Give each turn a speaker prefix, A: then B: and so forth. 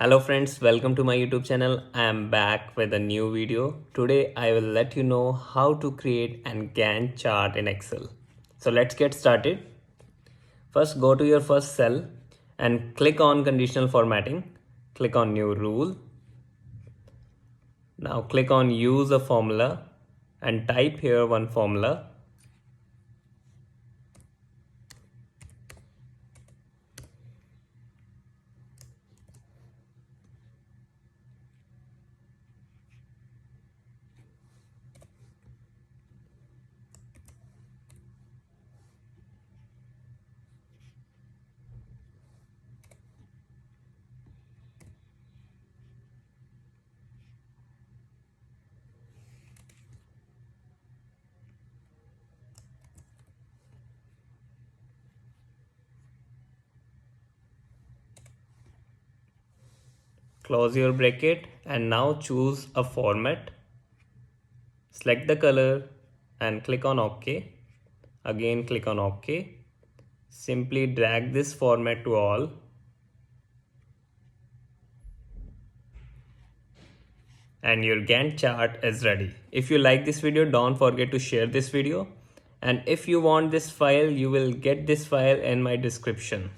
A: Hello friends, welcome to my YouTube channel. I am back with a new video. Today I will let you know how to create an Gantt chart in Excel. So let's get started. First go to your first cell and click on conditional formatting. Click on new rule. Now click on use a formula and type here one formula. Close your bracket and now choose a format. Select the color and click on OK. Again click on OK. Simply drag this format to all. And your Gantt chart is ready. If you like this video, don't forget to share this video. And if you want this file, you will get this file in my description.